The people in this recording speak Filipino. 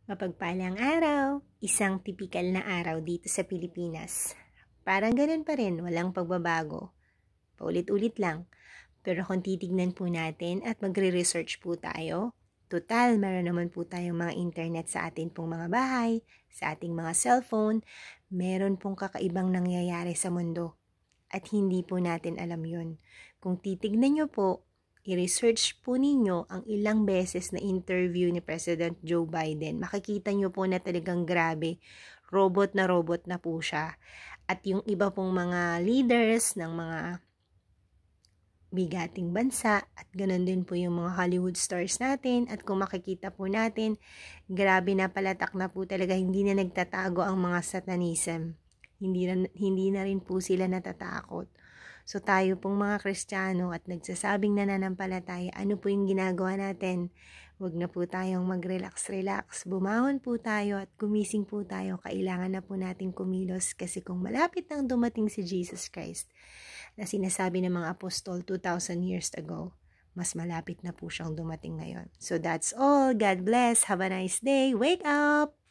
Mapagpalang araw, isang tipikal na araw dito sa Pilipinas. Parang ganun pa rin, walang pagbabago. Paulit-ulit lang. Pero kung titignan po natin at magre-research po tayo, total, meron naman po tayong mga internet sa atin pong mga bahay, sa ating mga cellphone, meron pong kakaibang nangyayari sa mundo. At hindi po natin alam yun. Kung titignan nyo po, i-research po ninyo ang ilang beses na interview ni President Joe Biden. Makikita nyo po na talagang grabe, robot na po siya. At yung iba pong mga leaders ng mga bigating bansa at ganun din po yung mga Hollywood stars natin. At kung makikita po natin, grabe na palatak na po talaga, hindi na nagtatago ang mga satanism. Hindi na rin po sila natatakot. So tayo pong mga Kristiyano at nagsasabing nananampalataya, ano po yung ginagawa natin? Huwag na po tayong mag-relax. Bumangon po tayo at gumising po tayo. Kailangan na po natin kumilos kasi kung malapit nang dumating si Jesus Christ na sinasabi ng mga apostol 2,000 years ago, mas malapit na po siyang dumating ngayon. So that's all. God bless. Have a nice day. Wake up!